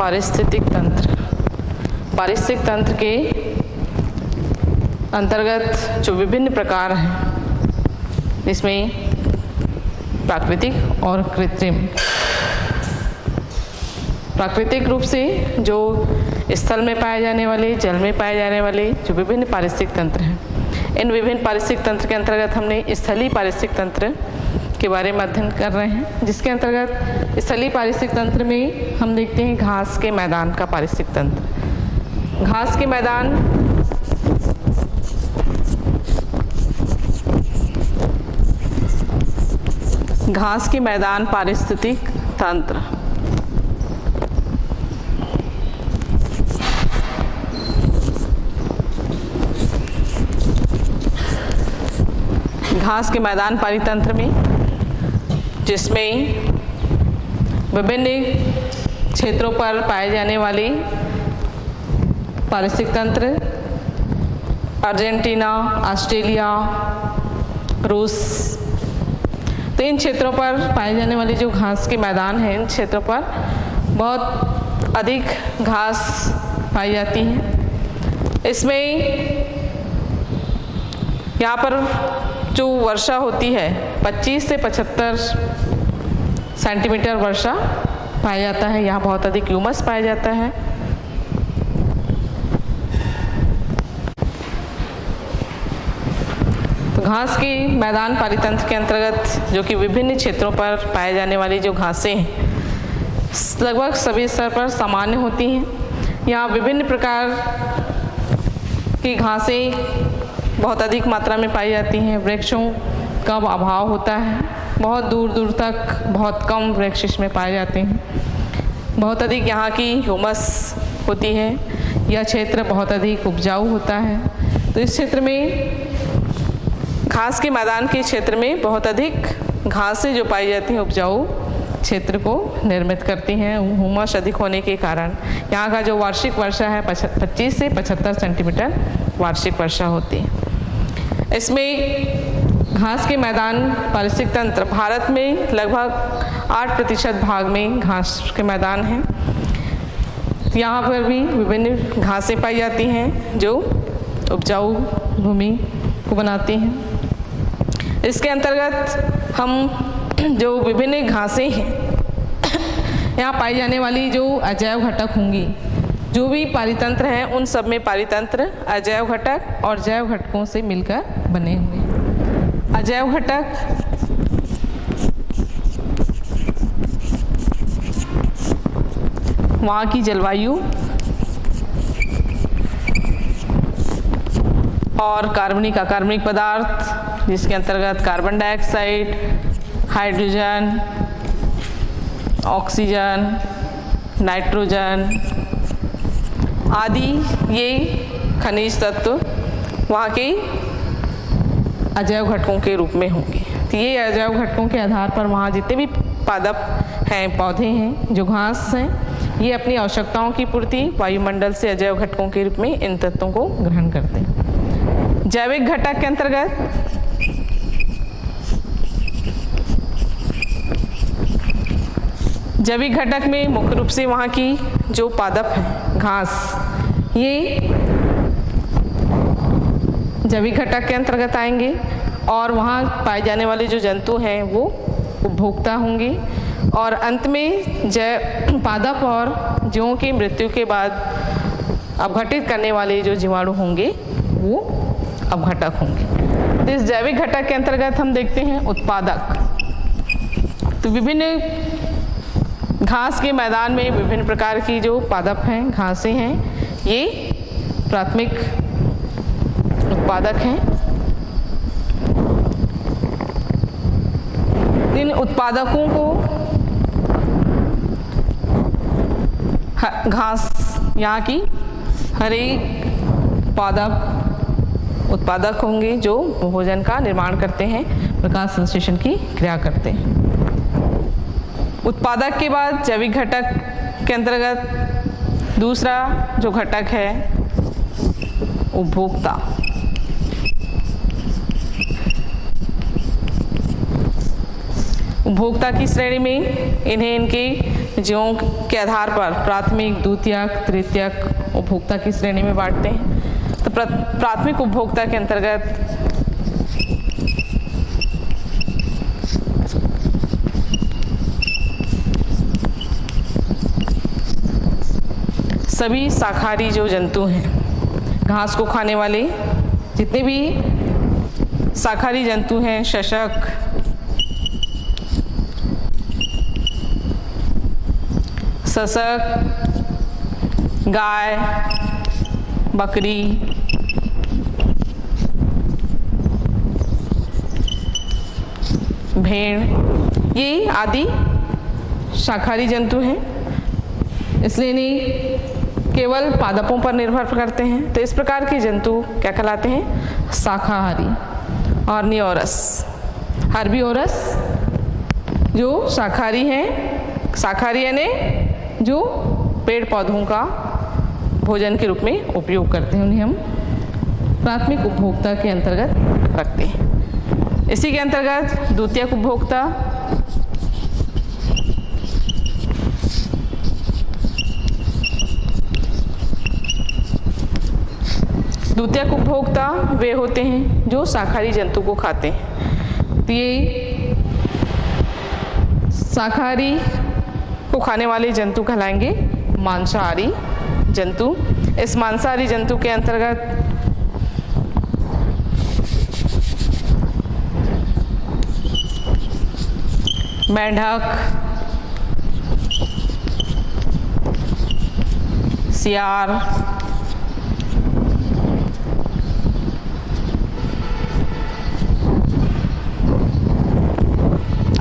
पारिस्थितिक तंत्र। पारिस्थितिक तंत्र के अंतर्गत जो विभिन्न प्रकार हैं, इसमें प्राकृतिक और कृत्रिम। प्राकृतिक रूप से जो स्थल में पाए जाने वाले, जल में पाए जाने वाले जो विभिन्न पारिस्थितिक तंत्र हैं, इन विभिन्न पारिस्थितिक तंत्र के अंतर्गत हमने स्थलीय पारिस्थितिक तंत्र के बारे में अध्ययन कर रहे हैं, जिसके अंतर्गत स्थलीय पारिस्थितिक तंत्र में हम देखते हैं घास के मैदान का पारिस्थितिक तंत्र। घास के मैदान पारिस्थितिक तंत्र। घास के मैदान पारितंत्र में, जिसमें विभिन्न क्षेत्रों पर पाए जाने वाले पारिस्थितिक तंत्र अर्जेंटीना, ऑस्ट्रेलिया, रूस, तो इन क्षेत्रों पर पाए जाने वाले जो घास के मैदान हैं, इन क्षेत्रों पर बहुत अधिक घास पाई जाती है। इसमें यहाँ पर जो वर्षा होती है 25 से 75 सेंटीमीटर वर्षा पाया जाता है। यहाँ बहुत अधिक ह्यूमस पाया जाता है। तो घास के मैदान पारितंत्र के अंतर्गत जो कि विभिन्न क्षेत्रों पर पाए जाने वाली जो घासें हैं, लगभग सभी स्तर पर सामान्य होती हैं। यहाँ विभिन्न प्रकार की घासें बहुत अधिक मात्रा में पाई जाती हैं। वृक्षों का अभाव होता है, बहुत दूर दूर तक बहुत कम वृक्ष इसमें पाए जाते हैं। बहुत अधिक यहाँ की ह्यूमस होती है। यह क्षेत्र बहुत अधिक उपजाऊ होता है। तो इस क्षेत्र में, घास के मैदान के क्षेत्र में बहुत अधिक घासें जो पाई जाती हैं उपजाऊ क्षेत्र को निर्मित करती हैं। ह्यूमस अधिक होने के कारण यहाँ का जो वार्षिक वर्षा है 25 से 75 सेंटीमीटर वार्षिक वर्षा होती है। इसमें घास के मैदान पारिस्थितिक तंत्र भारत में लगभग 8% भाग में घास के मैदान हैं। यहाँ पर भी विभिन्न घासें पाई जाती हैं जो उपजाऊ भूमि को बनाती हैं। इसके अंतर्गत हम जो विभिन्न घासें हैं, यहाँ पाई जाने वाली जो अजैव घटक होंगी, जो भी पारितंत्र हैं, उन सब में पारितंत्र अजैव घटक और जैव घटकों से मिलकर बने हुए हैं। अजैव घटक वहाँ की जलवायु और कार्बनिक पदार्थ, जिसके अंतर्गत carbon dioxide, hydrogen, oxygen, nitrogen आदि ये खनिज तत्व वहाँ के अजैव घटकों के रूप में होंगे। तो ये अजैव घटकों के आधार पर वहाँ जितने भी पादप हैं, पौधे हैं, जो घास हैं, ये अपनी आवश्यकताओं की पूर्ति वायुमंडल से अजैव घटकों के रूप में इन तत्वों को ग्रहण करते हैं। जैविक घटक के अंतर्गत जैविक घटक में मुख्य रूप से वहाँ की जो पादप है, घास, ये जैविक घटक के अंतर्गत आएंगे। और वहाँ पाए जाने वाले जो जंतु हैं वो उपभोक्ता होंगे। और अंत में पादप और जीवों की मृत्यु के बाद अपघटित करने वाले जो जीवाणु होंगे वो अपघटक होंगे। तो इस जैविक घटक के अंतर्गत हम देखते हैं उत्पादक। तो विभिन्न घास के मैदान में विभिन्न प्रकार की जो पादप हैं, घासें हैं, ये प्राथमिक उत्पादक हैं। इन उत्पादकों को घास, यहाँ की हर एक पादप उत्पादक होंगे जो भोजन का निर्माण करते हैं, प्रकाश संश्लेषण की क्रिया करते हैं। उत्पादक के बाद जैविक घटक के अंतर्गत दूसरा जो घटक है उपभोक्ता। उपभोक्ता की श्रेणी में इन्हें इनके जीवों के आधार पर प्राथमिक, द्वितीयक, तृतीयक उपभोक्ता की श्रेणी में बांटते हैं। तो प्राथमिक उपभोक्ता के अंतर्गत सभी शाकाहारी जो जंतु हैं, घास को खाने वाले जितने भी शाकाहारी जंतु हैं, शशक, सशक, गाय, बकरी, भेड़, ये आदि शाकाहारी जंतु हैं। इसलिए नहीं केवल पादपों पर निर्भर करते हैं। तो इस प्रकार के जंतु क्या कहलाते हैं? शाकाहारी। ऑर्निवोरस, हर्बीवोरस जो शाकाहारी हैं, शाकाहारी यानी जो पेड़ पौधों का भोजन के रूप में उपयोग करते हैं, उन्हें हम प्राथमिक उपभोक्ता के अंतर्गत रखते हैं। इसी के अंतर्गत द्वितीयक उपभोक्ता, द्वितीयक उपभोक्ता वे होते हैं जो शाकाहारी जंतु को खाते हैं। तो ये शाकाहारी को खाने वाले जंतु कहलाएंगे मांसाहारी जंतु। इस मांसाहारी जंतु के अंतर्गत मेंढक, सियार,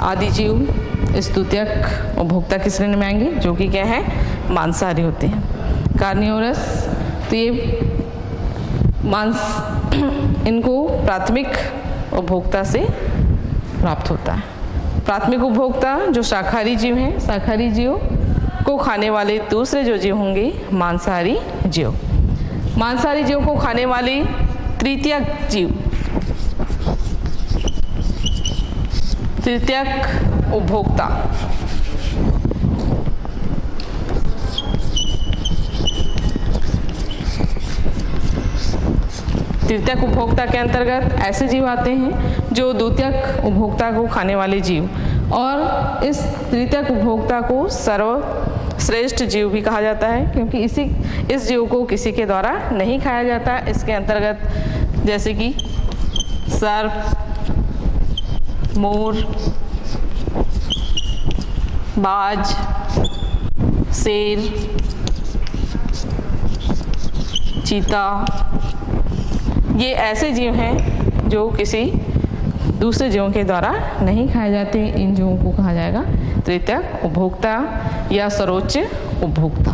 आदि जीव इस द्वितीयक उपभोक्ता की श्रेणी में आएंगे, जो कि क्या है? मांसाहारी होते हैं। कार्निवोरस, तो ये मांस इनको प्राथमिक उपभोक्ता से प्राप्त होता है। प्राथमिक उपभोक्ता जो शाकाहारी जीव हैं, शाकाहारी जीव को खाने वाले दूसरे जो जीव होंगे मांसाहारी जीव। मांसाहारी जीव को खाने वाले तृतीयक जीव, तृतीयक उपभोक्ता तृतीयक उपभोक्ता के अंतर्गत ऐसे जीव आते हैं जो द्वितीयक उपभोक्ता को खाने वाले जीव, और इस तृतीयक उपभोक्ता को सर्वश्रेष्ठ जीव भी कहा जाता है, क्योंकि इस जीव को किसी के द्वारा नहीं खाया जाता। इसके अंतर्गत जैसे कि सर्प, मोर, बाज, शेर, चीता, ये ऐसे जीव हैं जो किसी दूसरे जीवों के द्वारा नहीं खाए जाते। इन जीवों को कहा जाएगा तृतीयक उपभोक्ता या सर्वोच्च उपभोक्ता।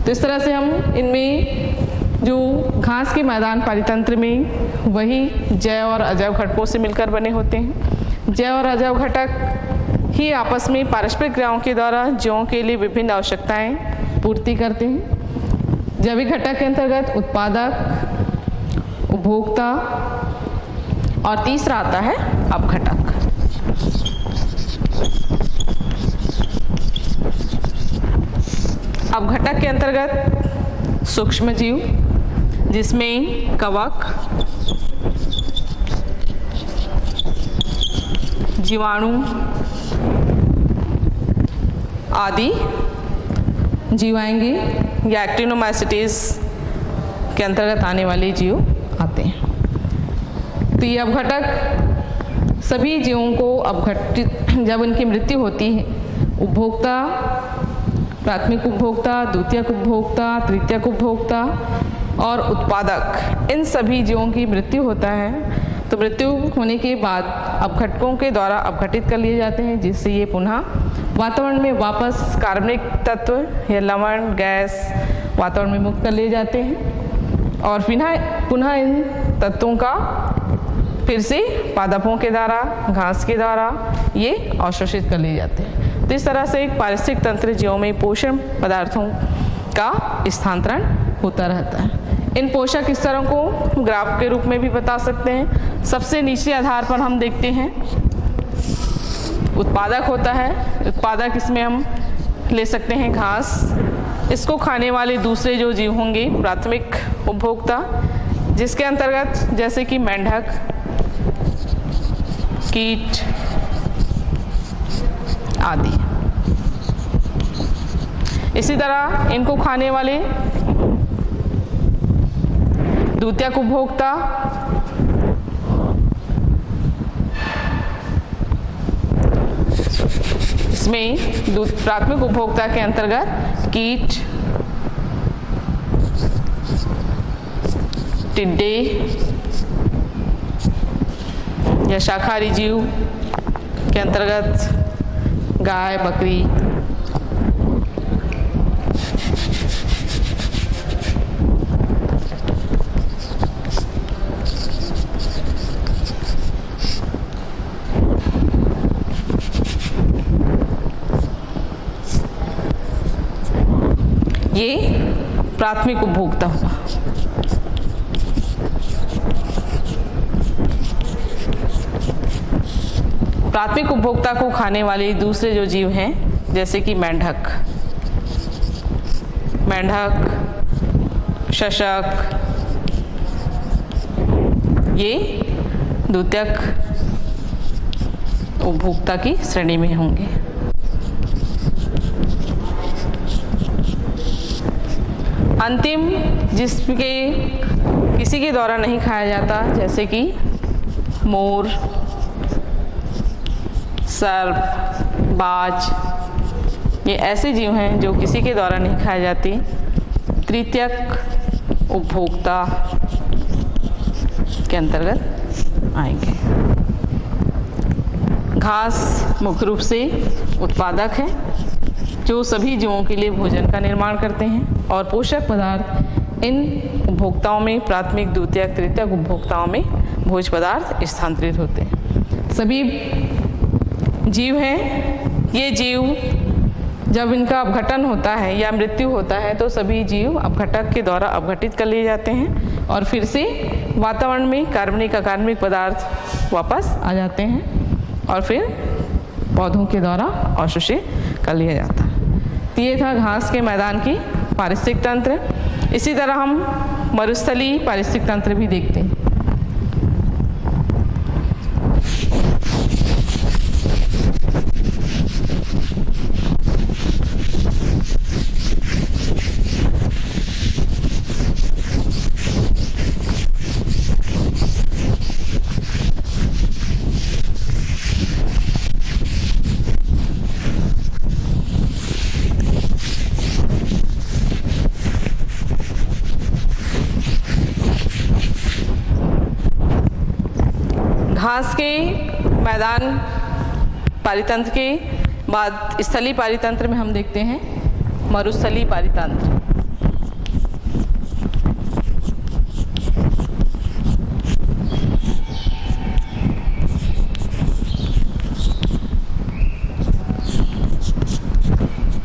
तो इस तरह से हम इनमें जो घास के मैदान पारितंत्र में वही जैव और अजैव घटकों से मिलकर बने होते हैं। जैव और अजैव घटक ही आपस में पारस्परिक क्रियाओं के द्वारा जीवों के लिए विभिन्न आवश्यकताएं पूर्ति करते हैं। जैविक घटक के अंतर्गत उत्पादक, उपभोक्ता और तीसरा आता है अपघटक। अपघटक के अंतर्गत सूक्ष्म जीव जिसमें कवक, जीवाणु आदि जीव आएंगे, या एक्टिनोमाइसीट्स के अंतर्गत आने वाले जीव आते हैं। तो ये अपघटक सभी जीवों को अपघटित जब उनकी मृत्यु होती है, उपभोक्ता, प्राथमिक उपभोक्ता, द्वितीयक उपभोक्ता, तृतीयक उपभोक्ता और उत्पादक, इन सभी जीवों की मृत्यु होता है। तो मृत्यु होने के बाद अपघटकों के द्वारा अपघटित कर लिए जाते हैं, जिससे ये पुनः वातावरण में वापस कार्बनिक तत्व या लवण, गैस वातावरण में मुक्त कर लिए जाते हैं, और पुनः इन तत्वों का फिर से पादपों के द्वारा, घास के द्वारा ये अवशोषित कर लिए जाते हैं। तो इस तरह से एक पारिस्थितिक तंत्र जीवों में पोषण पदार्थों का स्थानांतरण होता रहता है। इन पोषक स्तरों को ग्राफ के रूप में भी बता सकते हैं। सबसे निचले आधार पर हम देखते हैं उत्पादक होता है। उत्पादक, इसमें हम ले सकते हैं घास। इसको खाने वाले दूसरे जो जीव होंगे प्राथमिक उपभोक्ता, जिसके अंतर्गत जैसे कि मेंढक, कीट आदि। इसी तरह इनको खाने वाले द्वितीयक उपभोक्ता इसमें प्राथमिक उपभोक्ता के अंतर्गत कीट, टिड्डे या शाकाहारी जीव के अंतर्गत गाय, बकरी, ये प्राथमिक उपभोक्ता हुआ। प्राथमिक उपभोक्ता को खाने वाले दूसरे जो जीव हैं जैसे कि मेंढक, शशक, ये द्वितीयक उपभोक्ता की श्रेणी में होंगे। अंतिम जिसके किसी के द्वारा नहीं खाया जाता जैसे कि मोर, सर्प, बाज, ये ऐसे जीव हैं जो किसी के द्वारा नहीं खाए जाते, तृतीयक उपभोक्ता के अंतर्गत आएंगे। घास मुख्य रूप से उत्पादक है जो सभी जीवों के लिए भोजन का निर्माण करते हैं और पोषक पदार्थ इन उपभोक्ताओं में प्राथमिक, द्वितीयक, तृतीयक उपभोक्ताओं में भोज्य पदार्थ स्थानांतरित होते हैं। सभी जीव हैं, ये जीव जब इनका अपघटन होता है या मृत्यु होता है तो सभी जीव अपघटक के द्वारा अपघटित कर लिए जाते हैं और फिर से वातावरण में कार्बनिक पदार्थ वापस आ जाते हैं और फिर पौधों के द्वारा अवशोषित कर लिया जाता है। तो ये था घास के मैदान की पारिस्थितिक तंत्र। इसी तरह हम मरुस्थलीय पारिस्थितिक तंत्र भी देखते हैं। घास के मैदान पारितंत्र के बाद स्थलीय पारितंत्र में हम देखते हैं मरुस्थलीय पारितंत्र।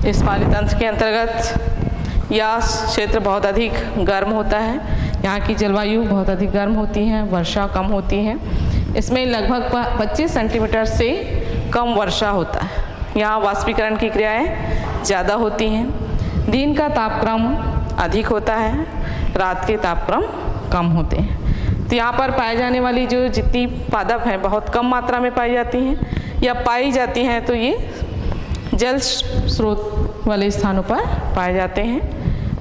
इस पारितंत्र के अंतर्गत यह क्षेत्र बहुत अधिक गर्म होता है। यहाँ की जलवायु बहुत अधिक गर्म होती है, वर्षा कम होती है। इसमें लगभग 25 सेंटीमीटर से कम वर्षा होता है। यहाँ वाष्पीकरण की क्रियाएं ज़्यादा होती हैं। दिन का तापक्रम अधिक होता है, रात के तापक्रम कम होते हैं। तो यहाँ पर पाए जाने वाली जो जितनी पादप हैं बहुत कम मात्रा में पाई जाती हैं या पाई जाती हैं तो ये जल स्रोत वाले स्थानों पर पाए जाते हैं।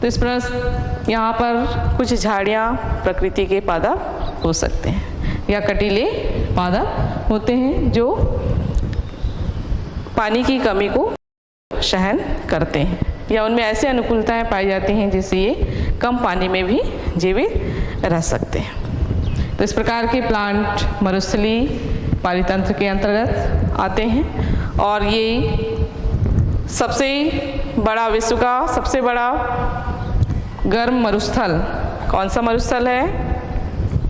तो इस प्रकार यहाँ पर कुछ झाड़ियाँ प्रकृति के पादप हो सकते हैं या कटीले पादप होते हैं जो पानी की कमी को सहन करते हैं या उनमें ऐसे अनुकूलताएं पाई जाती हैं जिससे ये कम पानी में भी जीवित रह सकते हैं। तो इस प्रकार के प्लांट मरुस्थलीय पारितंत्र के अंतर्गत आते हैं और ये सबसे बड़ा विश्व का सबसे बड़ा गर्म मरुस्थल कौन सा मरुस्थल है?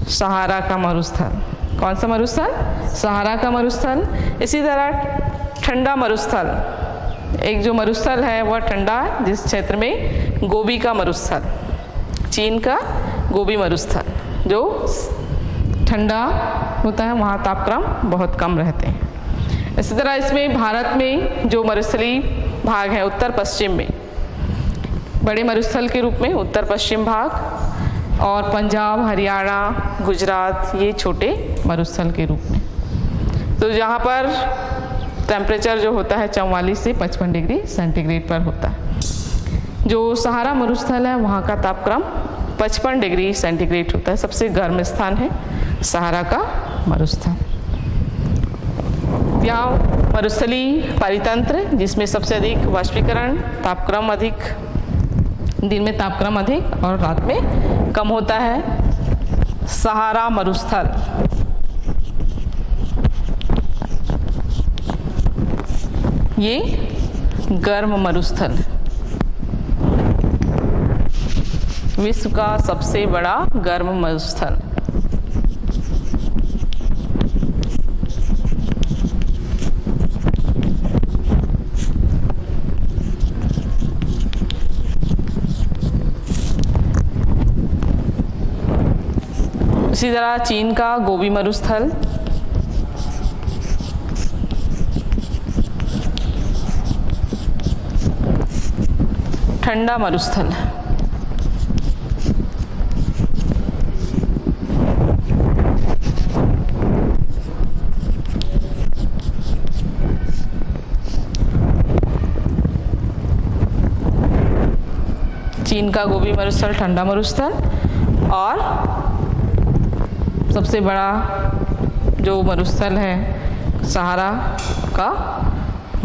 सहारा का मरुस्थल। कौन सा मरुस्थल? सहारा का मरुस्थल। इसी तरह ठंडा मरुस्थल, एक जो मरुस्थल है वह ठंडा जिस क्षेत्र में गोबी का मरुस्थल, चीन का गोबी मरुस्थल जो ठंडा होता है, वहाँ तापक्रम बहुत कम रहते हैं। इसी तरह इसमें भारत में जो मरुस्थलीय भाग हैं उत्तर पश्चिम में, बड़े मरुस्थल के रूप में उत्तर पश्चिम भाग, और पंजाब, हरियाणा, गुजरात ये छोटे मरुस्थल के रूप में। तो यहाँ पर टेम्परेचर जो होता है 44 से 55 डिग्री सेंटीग्रेड पर होता है। जो सहारा मरुस्थल है वहाँ का तापक्रम 55 डिग्री सेंटीग्रेड होता है। सबसे गर्म स्थान है सहारा का मरुस्थल। यहाँ मरुस्थलीय पारितंत्र जिसमें सबसे अधिक वाष्पीकरण, तापक्रम अधिक, दिन में तापक्रम अधिक और रात में कम होता है सहारा मरुस्थल। ये गर्म मरुस्थल, विश्व का सबसे बड़ा गर्म मरुस्थल। इसी तरह चीन का गोबी मरुस्थल, ठंडा मरुस्थल। चीन का गोबी मरुस्थल ठंडा मरुस्थल, और सबसे बड़ा जो मरुस्थल है सहारा का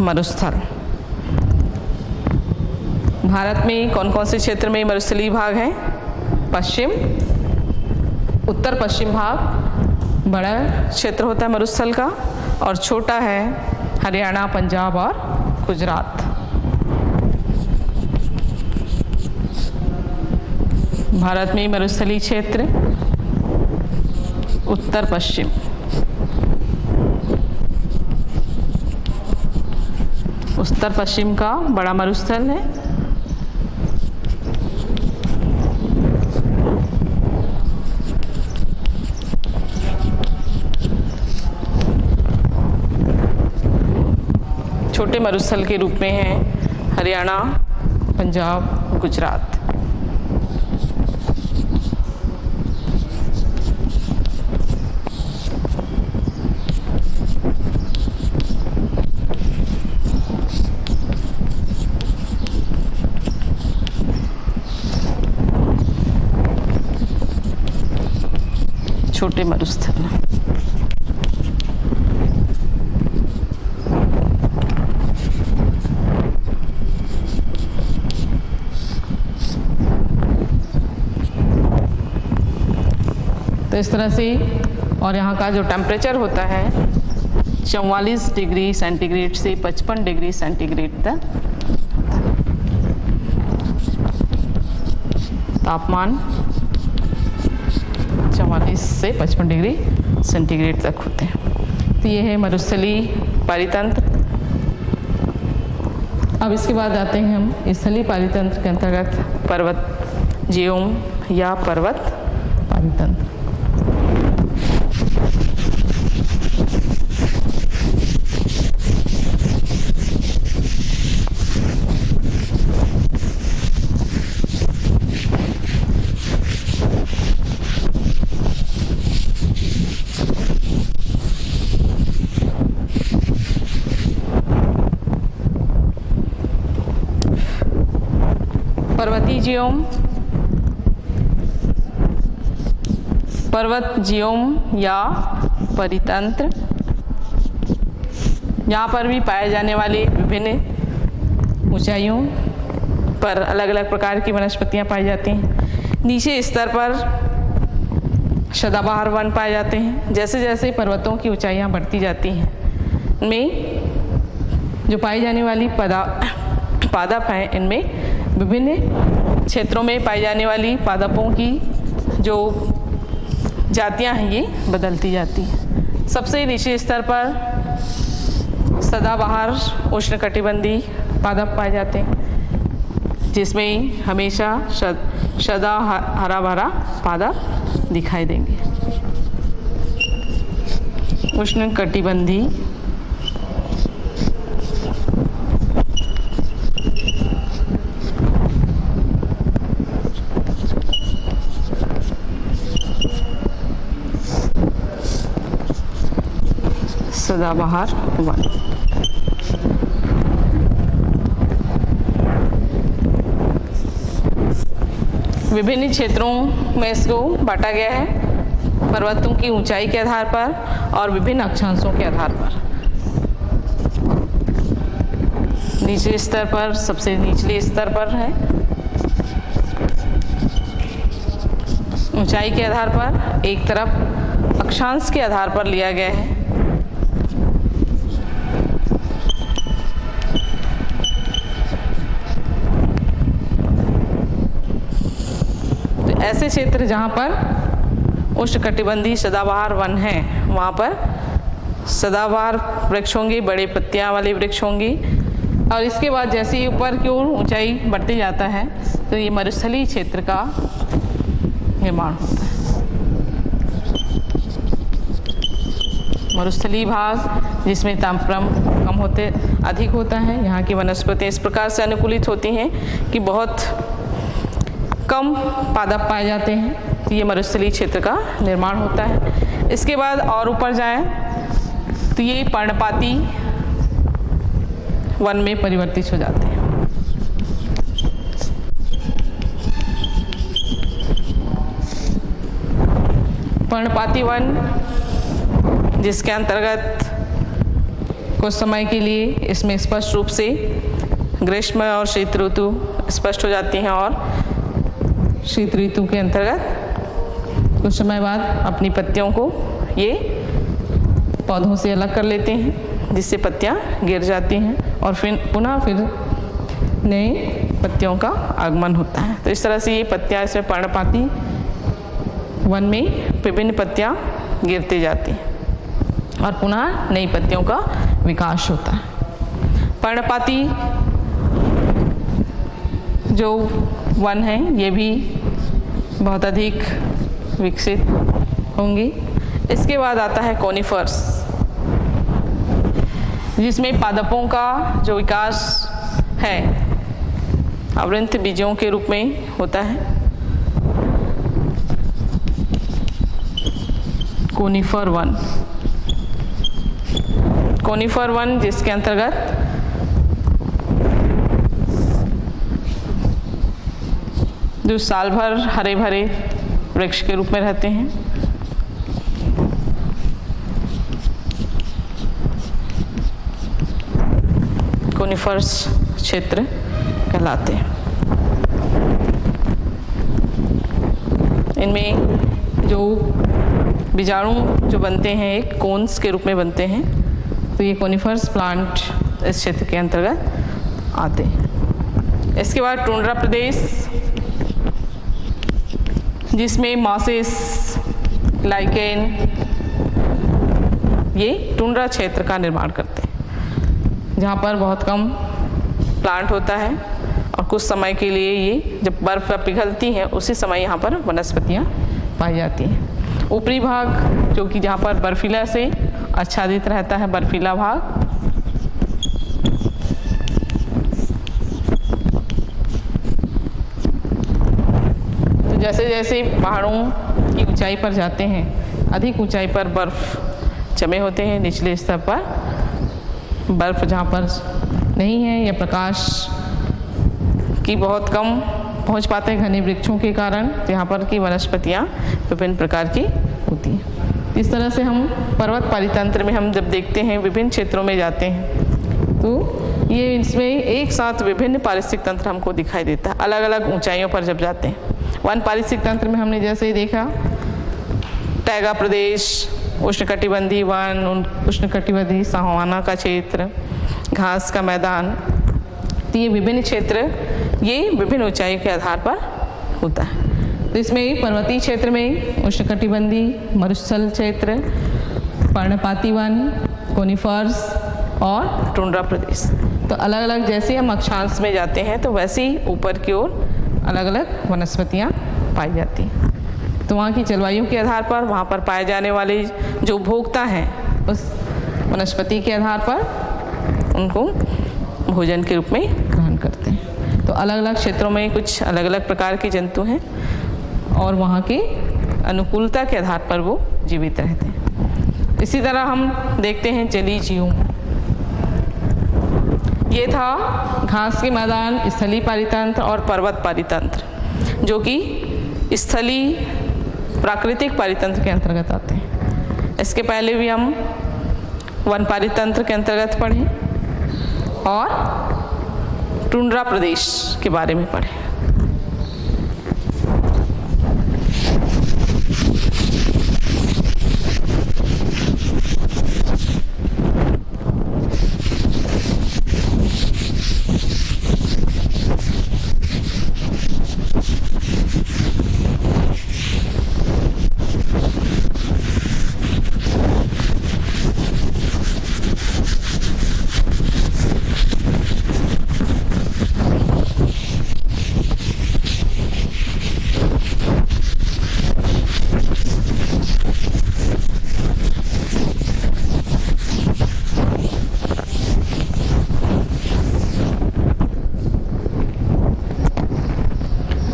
मरुस्थल। भारत में कौन कौन से क्षेत्र में मरुस्थलीय भाग हैं? पश्चिम, उत्तर पश्चिम भाग बड़ा क्षेत्र होता है मरुस्थल का, और छोटा है हरियाणा, पंजाब और गुजरात। भारत में मरुस्थलीय क्षेत्र उत्तर पश्चिम। उत्तर पश्चिम का बड़ा मरुस्थल है। छोटे मरुस्थल के रूप में हैं हरियाणा, पंजाब, गुजरात। छोटे मरुस्थल। तो इस तरह से, और यहाँ का जो टेम्परेचर होता है 44 डिग्री सेंटीग्रेड से 55 डिग्री सेंटीग्रेड तक तापमान 44 से 55 डिग्री सेंटीग्रेड तक होते हैं। तो ये है मरुस्थलीय पारितंत्र। अब इसके बाद आते हैं हम स्थलीय पारितंत्र के अंतर्गत पर्वत जियोम या पर्वत पारितंत्र। पर्वतीय जियोम, पर्वत जियोम या परितंत्र, यहाँ पर भी पाए जाने वाले विभिन्न ऊंचाइयों पर अलग अलग प्रकार की वनस्पतियाँ पाई जाती हैं। नीचे स्तर पर सदाबहार वन पाए जाते हैं। जैसे जैसे पर्वतों की ऊंचाइयाँ बढ़ती जाती हैं, इनमें जो पाई जाने वाली पादप हैं, इनमें विभिन्न क्षेत्रों में पाई जाने वाली पादपों की जो जातियां हैं ये बदलती जाती हैं। सबसे नीचे स्तर पर सदाबहार उष्णकटिबंधीय पादप पाए जाते हैं, जिसमें हमेशा सदा हरा भरा पादप दिखाई देंगे। उष्णकटिबंधीय सदाबहार वन। विभिन्न क्षेत्रों में इसको बांटा गया है, पर्वतों की ऊंचाई के आधार पर और विभिन्न अक्षांशों के आधार पर। निचले स्तर पर, सबसे निचले स्तर पर है, ऊंचाई के आधार पर, एक तरफ अक्षांश के आधार पर लिया गया है। तो ऐसे क्षेत्र जहाँ पर उष्णकटिबंधीय सदाबहार वन है, वहाँ पर सदाबहार वृक्ष होंगे, बड़े पत्तियाँ वाले वृक्ष होंगे। और इसके बाद जैसे ही ऊपर की ओर ऊंचाई बढ़ती जाता है तो ये मरुस्थलीय क्षेत्र का निर्माण होता है। मरुस्थलीय भाग जिसमें तापक्रम अधिक होता है, यहाँ की वनस्पतियाँ इस प्रकार से अनुकूलित होती हैं कि बहुत कम पादप पाए जाते हैं, तो ये मरुस्थलीय क्षेत्र का निर्माण होता है। इसके बाद और ऊपर जाएं तो ये पर्णपाती वन में परिवर्तित हो जाते हैं। पर्णपाती वन जिसके अंतर्गत कुछ समय के लिए इसमें स्पष्ट रूप से ग्रीष्म और शीत ऋतु स्पष्ट हो जाती हैं और शीत ऋतु के अंतर्गत कुछ समय बाद अपनी पत्तियों को ये पौधों से अलग कर लेते हैं, जिससे पत्तियां गिर जाती हैं और फिर नए पत्तियों का आगमन होता है। तो इस तरह से ये पत्तियां इसमें पर्णपाती वन में विभिन्न पत्तियां गिरती जाती हैं और पुनः नई पत्तियों का विकास होता है। पर्णपाती जो वन है ये भी बहुत अधिक विकसित होंगे। इसके बाद आता है कोनिफर्स, जिसमें पादपों का जो विकास है आवृंत बीजों के रूप में होता है। कोनिफर वन जिसके अंतर्गत जो साल भर हरे भरे वृक्ष के रूप में रहते हैं। कोनिफर्स क्षेत्र कहलाते हैं। इनमें जो बीजाणु जो बनते हैं एक कोन्स के रूप में बनते हैं, तो ये कोनिफर्स प्लांट इस क्षेत्र के अंतर्गत आते हैं। इसके बाद टुंड्रा प्रदेश, जिसमें मॉसेस, लाइकेन ये टुंड्रा क्षेत्र का निर्माण करते हैं, जहाँ पर बहुत कम प्लांट होता है और कुछ समय के लिए ये जब बर्फ़ पिघलती है उसी समय यहाँ पर वनस्पतियाँ पाई जाती हैं। ऊपरी भाग जो कि जहाँ पर बर्फीला से आच्छादित रहता है, बर्फीला भाग, तो जैसे जैसे पहाड़ों की ऊंचाई पर जाते हैं, अधिक ऊंचाई पर बर्फ़ जमे होते हैं। निचले स्तर पर बर्फ़ जहाँ पर नहीं है या प्रकाश की बहुत कम पहुँच पाते हैं घने वृक्षों के कारण, यहाँ पर की वनस्पतियाँ विभिन्न प्रकार की होती हैं। इस तरह से हम पर्वत पारितंत्र में हम जब देखते हैं, विभिन्न क्षेत्रों में जाते हैं, तो ये इसमें एक साथ विभिन्न पारिस्थितिक तंत्र हमको दिखाई देता है अलग अलग ऊंचाइयों पर जब जाते हैं। वन पारिस्थितिक तंत्र में हमने जैसे ही देखा टैगा प्रदेश, उष्णकटिबंधीय वन, उष्णकटिबंधीय सवाना का क्षेत्र, घास का मैदान, तो ये विभिन्न क्षेत्र ये विभिन्न ऊंचाई के आधार पर होता है। तो इसमें पर्वतीय क्षेत्र में उष्णकटिबंधीय मरुस्थल क्षेत्र, पर्णपाती वन, कोनिफर्स और टुंड्रा प्रदेश। तो अलग अलग जैसे हम अक्षांश में जाते हैं तो वैसे ही ऊपर की ओर अलग अलग वनस्पतियाँ पाई जाती हैं। तो वहाँ की जलवायु के आधार पर, वहाँ पर पाए जाने वाले जो उपभोक्ता हैं उस वनस्पति के आधार पर उनको भोजन के रूप में ग्रहण करते हैं। तो अलग अलग क्षेत्रों में कुछ अलग अलग प्रकार के जंतु हैं और वहाँ की अनुकूलता के आधार पर वो जीवित रहते हैं। इसी तरह हम देखते हैं जलीय जीवों। ये था घास के मैदान, स्थलीय पारितंत्र और पर्वत पारितंत्र, जो कि स्थलीय प्राकृतिक पारितंत्र के अंतर्गत आते हैं। इसके पहले भी हम वन पारितंत्र के अंतर्गत पढ़े और टुंड्रा प्रदेश के बारे में पढ़े।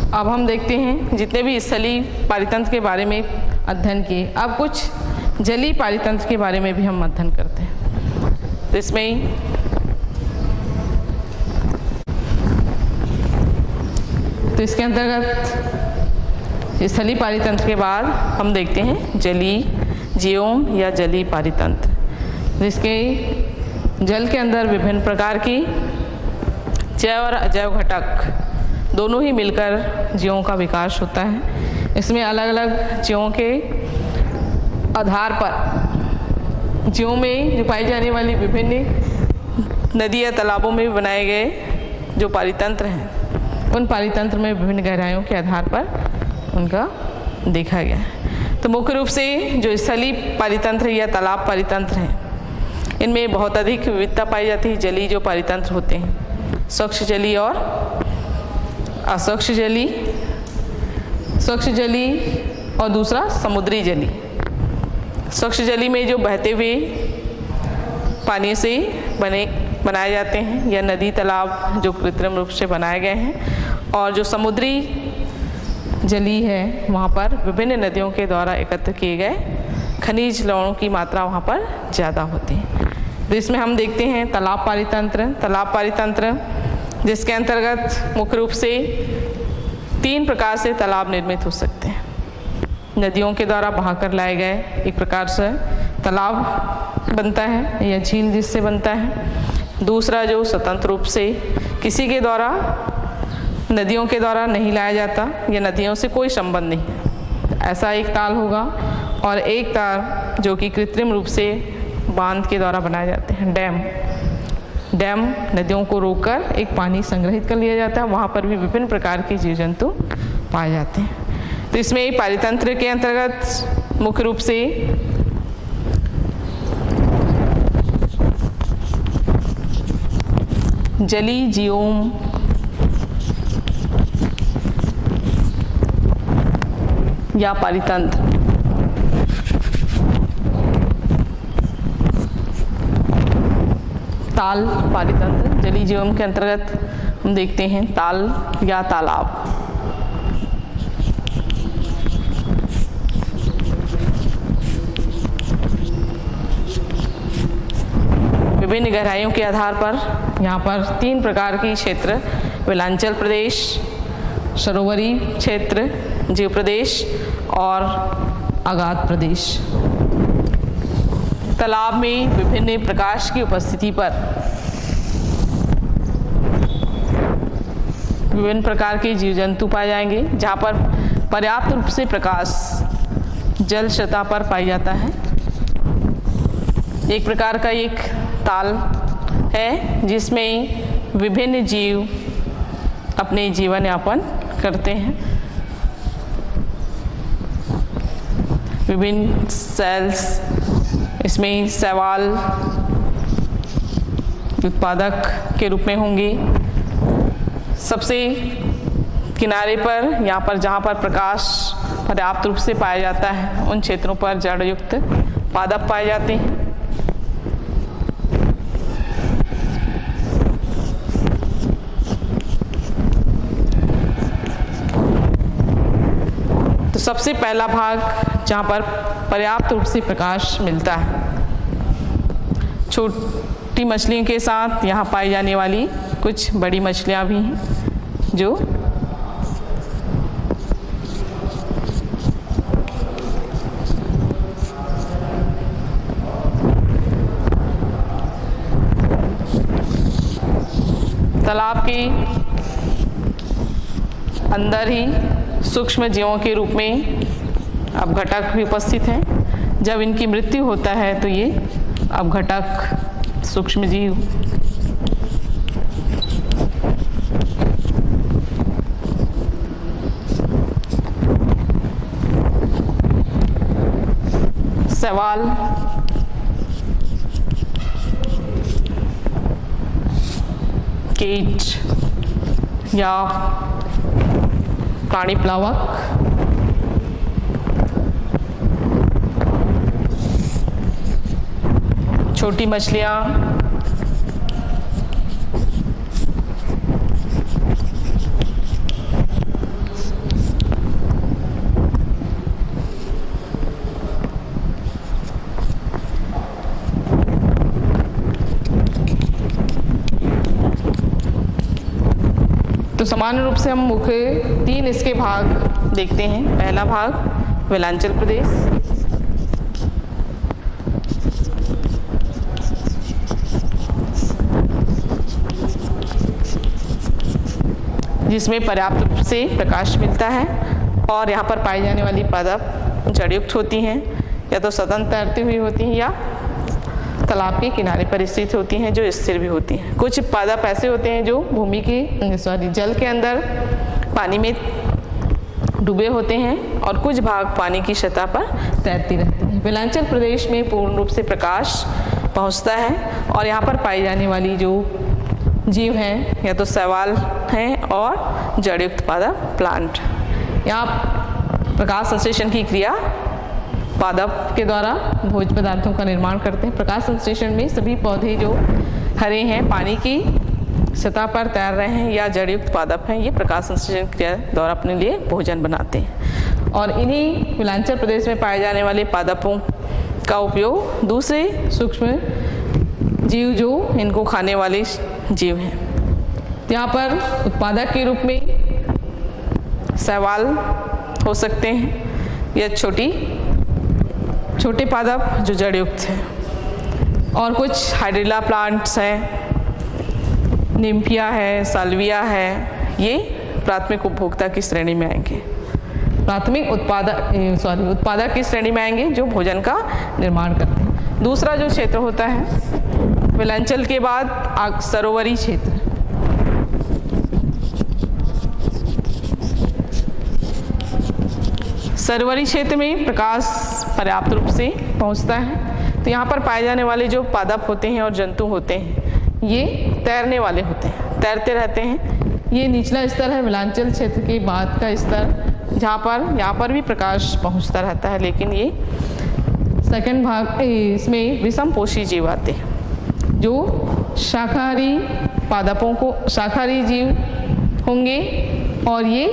अब हम देखते हैं जितने भी स्थलीय पारितंत्र के बारे में अध्ययन किए, अब कुछ जलीय पारितंत्र के बारे में भी हम अध्ययन करते हैं। तो इसमें इसके अंतर्गत स्थलीय पारितंत्र के बाद हम देखते हैं जलीय जीवोम या जलीय पारितंत्र, जिसके जल के अंदर विभिन्न प्रकार की जैव और अजैव घटक दोनों ही मिलकर जीवों का विकास होता है। इसमें अलग अलग जीवों के आधार पर जीवों में जो पाई जाने वाली विभिन्न नदी या तालाबों में बनाए गए जो पारितंत्र हैं, उन पारितंत्र में विभिन्न गहराइयों के आधार पर उनका देखा गया है। तो मुख्य रूप से जो स्थलीय पारितंत्र या तालाब पारितंत्र हैं, इनमें बहुत अधिक विविधता पाई जाती है। जलीय जो पारितंत्र होते हैं, स्वच्छ जलीय और अस्वच्छ जलीय, स्वच्छ जलीय और दूसरा समुद्री जलीय। स्वच्छ जलीय में जो बहते हुए पानी से बनाए जाते हैं या नदी तालाब जो कृत्रिम रूप से बनाए गए हैं, और जो समुद्री जलीय है वहाँ पर विभिन्न नदियों के द्वारा एकत्र किए गए खनिज लवणों की मात्रा वहाँ पर ज़्यादा होती है। तो इसमें हम देखते हैं तालाब पारितंत्र जिसके अंतर्गत मुख्य रूप से 3 प्रकार से तालाब निर्मित हो सकते हैं। नदियों के द्वारा बहाकर लाए गए एक प्रकार से तालाब बनता है या झील जिससे बनता है। दूसरा जो स्वतंत्र रूप से किसी के द्वारा, नदियों के द्वारा नहीं लाया जाता या नदियों से कोई संबंध नहीं, ऐसा एक ताल होगा। और एक ताल जो कि कृत्रिम रूप से बांध के द्वारा बनाए जाते हैं, डैम नदियों को रोककर एक पानी संग्रहित कर लिया जाता है, वहाँ पर भी विभिन्न प्रकार के जीव जंतु पाए जाते हैं। तो इसमें पारितंत्र के अंतर्गत मुख्य रूप से जलीय जीवों या पारितंत्र, ताल पारितंत्र, जलीय जीवों के अंतर्गत हम देखते हैं ताल या तालाब। विभिन्न गहराइयों के आधार पर यहाँ पर 3 प्रकार की क्षेत्र, वेलांचल प्रदेश, सरोवरी क्षेत्र, जीव प्रदेश और अगाध प्रदेश। तालाब में विभिन्न प्रकाश की उपस्थिति पर विभिन्न प्रकार के जीव जंतु पाए जाएंगे, जहाँ पर पर्याप्त रूप से प्रकाश जल सतह पर पाई जाता है। एक प्रकार का एक ताल है जिसमें विभिन्न जीव अपने जीवन यापन करते हैं। विभिन्न सेल्स, इसमें शैवाल उत्पादक के रूप में होंगे। सबसे किनारे पर यहाँ पर जहाँ पर प्रकाश पर्याप्त रूप से पाया जाता है, उन क्षेत्रों पर जड़ युक्त पादप पाए जाते हैं। तो सबसे पहला भाग जहाँ पर पर्याप्त रूप से प्रकाश मिलता है। छोटी मछलियों के साथ यहाँ पाई जाने वाली कुछ बड़ी मछलियाँ भी हैं जो तालाब के अंदर ही सूक्ष्म जीवों के रूप में अपघटक भी उपस्थित हैं। जब इनकी मृत्यु होता है तो ये अपघटक सूक्ष्म जीव शैवाल, कीट या प्राणी प्लावक, छोटी मछलियाँ, तो सामान्य रूप से हम मुख्य 3 इसके भाग देखते हैं। पहला भाग वेलांचल प्रदेश, जिसमें पर्याप्त रूप से प्रकाश मिलता है और यहाँ पर पाई जाने वाली पादप जड़युक्त होती हैं, या तो स्वतंत्र तैरती हुई होती हैं या तालाब के किनारे पर स्थित होती हैं जो स्थिर भी होती हैं। कुछ पादप ऐसे होते हैं जो भूमि के जल के अंदर पानी में डूबे होते हैं और कुछ भाग पानी की सतह पर तैरती रहती हैं। वेलांचल प्रदेश में पूर्ण रूप से प्रकाश पहुंचता है और यहाँ पर पाई जाने वाली जो जीव हैं या तो शैवाल हैं और जड़युक्त पादप प्लांट। यहाँ प्रकाश संश्लेषण की क्रिया पादप के द्वारा भोज्य पदार्थों का निर्माण करते हैं। प्रकाश संश्लेषण में सभी पौधे जो हरे हैं, पानी की सतह पर तैर रहे हैं या जड़युक्त पादप हैं, ये प्रकाश संश्लेषण क्रिया द्वारा अपने लिए भोजन बनाते हैं। और इन्हीं वेलांचल प्रदेश में पाए जाने वाले पादपों का उपयोग दूसरे सूक्ष्म जीव जो इनको खाने वाले जीव हैं, यहाँ पर उत्पादक के रूप में शैवाल हो सकते हैं या छोटे पादप जो जड़युक्त हैं, और कुछ हाइड्रिला प्लांट्स हैं, निम्फिया है, साल्विया है, ये प्राथमिक उपभोक्ता की श्रेणी में आएंगे। प्राथमिक उत्पादक की श्रेणी में आएंगे जो भोजन का निर्माण करते हैं। दूसरा जो क्षेत्र होता है वेलांचल के बाद सरोवरी क्षेत्र, सरोवरी क्षेत्र में प्रकाश पर्याप्त रूप से पहुंचता है। तो यहाँ पर पाए जाने वाले जो पादप होते हैं और जंतु होते हैं ये तैरने वाले होते हैं, तैरते रहते हैं। ये निचला स्तर है वेलांचल क्षेत्र के बाद का स्तर, यहाँ पर भी प्रकाश पहुंचता रहता है, लेकिन ये सेकंड भाग इसमें विषमपोषी जीव आते हैं जो शाकाहारी पादपों को शाकाहारी जीव होंगे और ये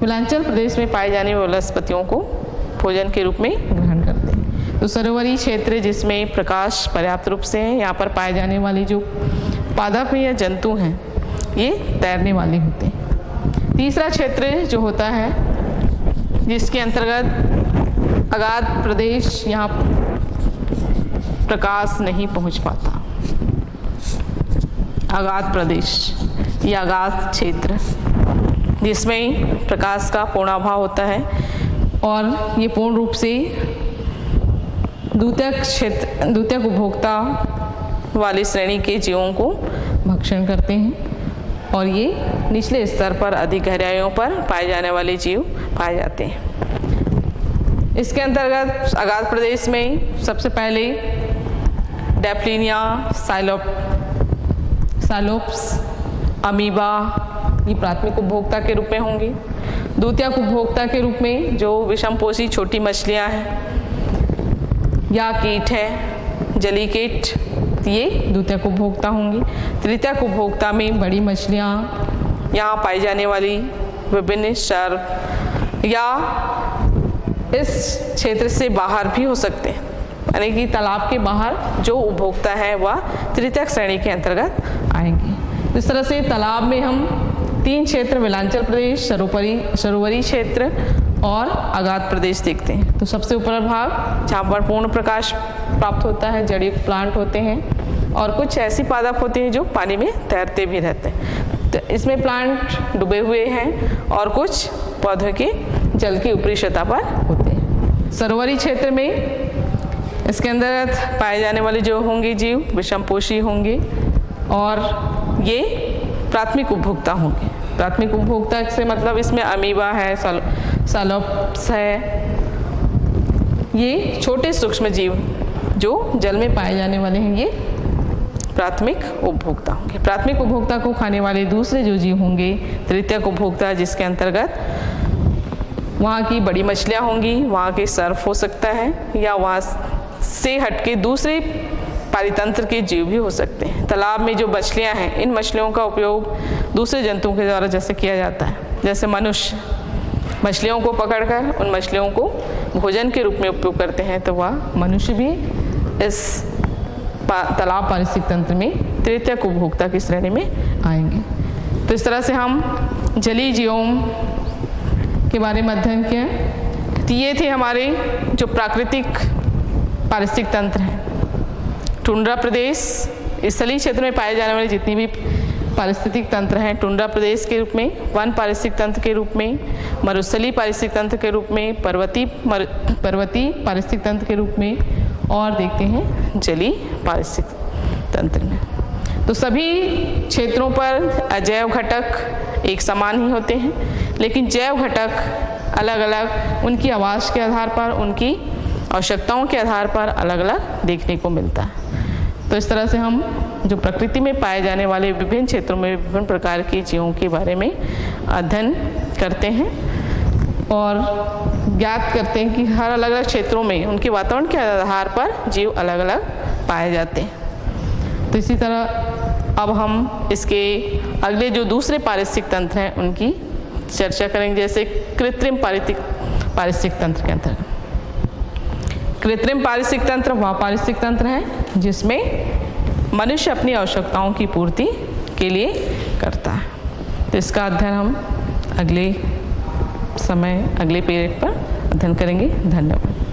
वेलांचल प्रदेश में पाए जाने वाले वनस्पतियों को भोजन के रूप में ग्रहण करते हैं। तो सरोवरी क्षेत्र जिसमें प्रकाश पर्याप्त रूप से है, यहाँ पर पाए जाने वाले जो पादप या जंतु हैं ये तैरने वाले होते हैं। तीसरा क्षेत्र जो होता है जिसके अंतर्गत अगाध प्रदेश, यहाँ प्रकाश नहीं पहुँच पाता। अगाध प्रदेश या अगाध क्षेत्र जिसमें प्रकाश का पूर्ण अभाव होता है और ये पूर्ण रूप से द्वितीयक उपभोक्ता वाली श्रेणी के जीवों को भक्षण करते हैं और ये निचले स्तर पर अधिक गहराइयों पर पाए जाने वाले जीव पाए जाते हैं। इसके अंतर्गत अगाध प्रदेश में सबसे पहले डेप्लिनिया, साइलोप्स, अमीबा ये प्राथमिक उपभोक्ता के रूप में होंगे। द्वितीयक उपभोक्ता के रूप में जो विषमपोषी छोटी मछलियाँ हैं या कीट हैं, जलीय कीट, ये द्वितीयक उपभोक्ता होंगी। तृतीयक उपभोक्ता में बड़ी मछलियाँ, यहाँ पाई जाने वाली विभिन्न सर्प या इस क्षेत्र से बाहर भी हो सकते हैं, यानी कि तालाब के बाहर जो उपभोक्ता है वह तृतीयक श्रेणी के अंतर्गत आएंगे। इस तरह से तालाब में हम 3 क्षेत्र विलांचल प्रदेश, सरोवरी क्षेत्र और अगाध प्रदेश देखते हैं। तो सबसे ऊपर भाग जहाँ पर पूर्ण प्रकाश प्राप्त होता है, जड़ीय प्लांट होते हैं और कुछ ऐसी पादप होती हैं जो पानी में तैरते भी रहते हैं। तो इसमें प्लांट डूबे हुए हैं और कुछ पौधों के जल की ऊपरी सतह पर होते हैं। सरोवरी क्षेत्र में इसके अंदर पाए जाने वाले जो होंगे जीव विषमपोषी होंगे और ये प्राथमिक उपभोक्ता होंगे। प्राथमिक उपभोक्ता से मतलब इसमें अमीबा है, सालोप्स है, ये छोटे सूक्ष्म जीव जो जल में पाए जाने वाले हैं, ये प्राथमिक उपभोक्ता होंगे। प्राथमिक उपभोक्ता को खाने वाले दूसरे जो जीव होंगे तृतीयक उपभोक्ता, जिसके अंतर्गत वहाँ की बड़ी मछलियाँ होंगी, वहाँ के सर्फ हो सकता है या वहाँ से हटके दूसरे पारितंत्र के जीव भी हो सकते हैं। तालाब में जो मछलियाँ हैं, इन मछलियों का उपयोग दूसरे जंतुओं के द्वारा जैसे किया जाता है, जैसे मनुष्य मछलियों को पकड़कर उन मछलियों को भोजन के रूप में उपयोग करते हैं, तो वह मनुष्य भी इस तालाब पारिस्थितिक तंत्र में तृतीयक उपभोक्ता की श्रेणी में आएंगे। तो इस तरह से हम जलीय जीवों के बारे में अध्ययन किया। तो ये थे हमारे जो प्राकृतिक पारिस्थितिक तंत्र हैं। टुंड्रा प्रदेश, स्थलीय क्षेत्र में पाए जाने वाले जितनी भी पारिस्थितिक तंत्र हैं, टुंड्रा प्रदेश के रूप में, वन पारिस्थितिक तंत्र के रूप में, मरुस्थलीय पारिस्थितिक तंत्र के रूप में, पर्वतीय पारिस्थितिक तंत्र के रूप में और देखते हैं जलीय पारिस्थितिक तंत्र में। तो सभी क्षेत्रों पर अजैव घटक एक समान ही होते हैं, लेकिन जैव घटक अलग अलग उनकी आवास के आधार पर, उनकी आवश्यकताओं के आधार पर अलग अलग देखने को मिलता है। तो इस तरह से हम जो प्रकृति में पाए जाने वाले विभिन्न क्षेत्रों में विभिन्न प्रकार के जीवों के बारे में अध्ययन करते हैं और ज्ञात करते हैं कि हर अलग अलग क्षेत्रों में उनके वातावरण के आधार पर जीव अलग अलग पाए जाते हैं। तो इसी तरह अब हम इसके अगले जो दूसरे पारिस्थितिक तंत्र हैं उनकी चर्चा करेंगे, जैसे कृत्रिम पारिस्थितिक तंत्र के अंतर्गत। कृत्रिम पारिस्थितिक तंत्र वह पारिस्थितिक तंत्र है जिसमें मनुष्य अपनी आवश्यकताओं की पूर्ति के लिए करता है। तो इसका अध्ययन हम अगले पीरियड पर अध्ययन करेंगे। धन्यवाद।